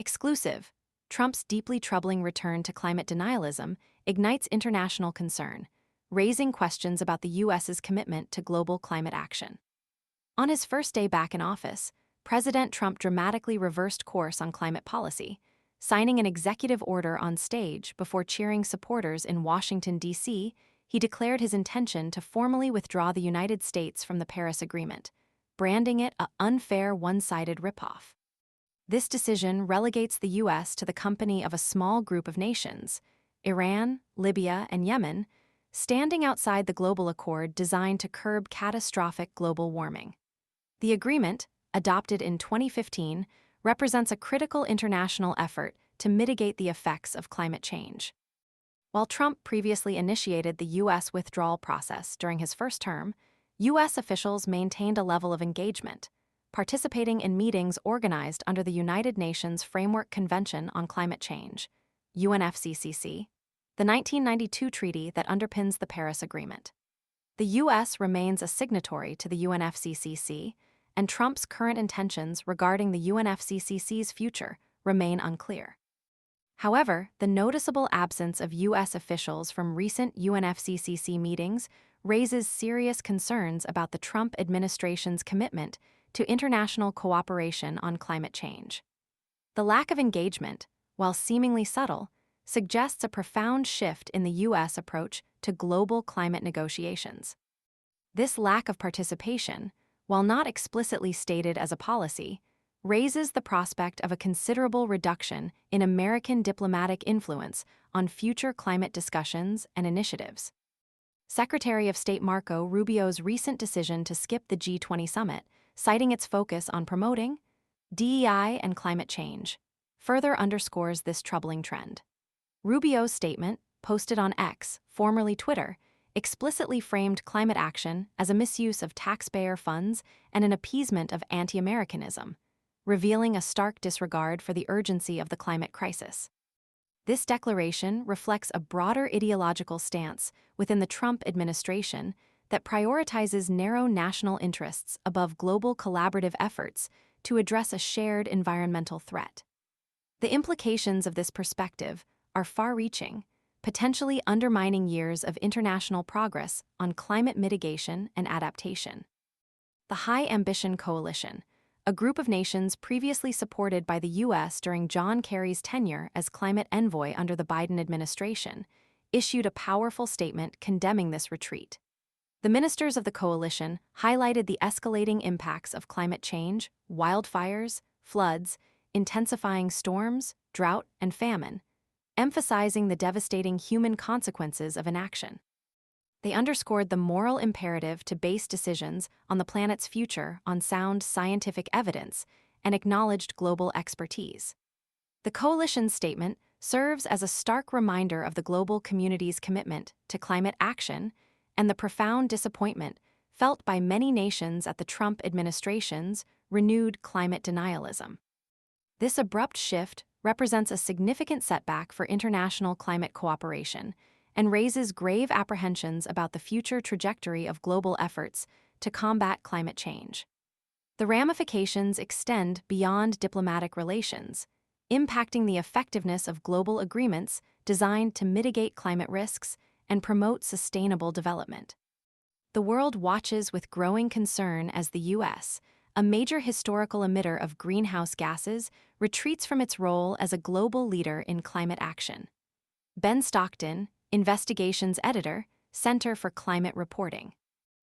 Exclusive. Trump's deeply troubling return to climate denialism ignites international concern, raising questions about the U.S.'s commitment to global climate action. On his first day back in office, President Trump dramatically reversed course on climate policy, signing an executive order on stage before cheering supporters in Washington, D.C. He declared his intention to formally withdraw the United States from the Paris Agreement, branding it an unfair, one-sided ripoff. This decision relegates the U.S. to the company of a small group of nations, Iran, Libya, and Yemen, standing outside the global accord designed to curb catastrophic global warming. The agreement, adopted in 2015, represents a critical international effort to mitigate the effects of climate change. While Trump previously initiated the U.S. withdrawal process during his first term, U.S. officials maintained a level of engagement, participating in meetings organized under the United Nations Framework Convention on Climate Change, UNFCCC, the 1992 treaty that underpins the Paris Agreement. The U.S. remains a signatory to the UNFCCC, and Trump's current intentions regarding the UNFCCC's future remain unclear. However, the noticeable absence of U.S. officials from recent UNFCCC meetings raises serious concerns about the Trump administration's commitment to international cooperation on climate change. The lack of engagement, while seemingly subtle, suggests a profound shift in the U.S. approach to global climate negotiations. This lack of participation, while not explicitly stated as a policy, raises the prospect of a considerable reduction in American diplomatic influence on future climate discussions and initiatives. Secretary of State Marco Rubio's recent decision to skip the G20 summit, citing its focus on promoting DEI and climate change, further underscores this troubling trend. Rubio's statement, posted on X, formerly Twitter, explicitly framed climate action as a misuse of taxpayer funds and an appeasement of anti-Americanism, revealing a stark disregard for the urgency of the climate crisis. This declaration reflects a broader ideological stance within the Trump administration that prioritizes narrow national interests above global collaborative efforts to address a shared environmental threat. The implications of this perspective are far-reaching, potentially undermining years of international progress on climate mitigation and adaptation. The High Ambition Coalition, a group of nations previously supported by the U.S. during John Kerry's tenure as climate envoy under the Biden administration, issued a powerful statement condemning this retreat. The ministers of the coalition highlighted the escalating impacts of climate change, wildfires, floods, intensifying storms, drought, and famine, emphasizing the devastating human consequences of inaction. They underscored the moral imperative to base decisions on the planet's future on sound scientific evidence and acknowledged global expertise. The coalition's statement serves as a stark reminder of the global community's commitment to climate action and the profound disappointment felt by many nations at the Trump administration's renewed climate denialism. This abrupt shift represents a significant setback for international climate cooperation and raises grave apprehensions about the future trajectory of global efforts to combat climate change. The ramifications extend beyond diplomatic relations, impacting the effectiveness of global agreements designed to mitigate climate risks and promote sustainable development. The world watches with growing concern as the U.S., a major historical emitter of greenhouse gases, retreats from its role as a global leader in climate action. Ben Stockton, Investigations Editor, Center for Climate Reporting.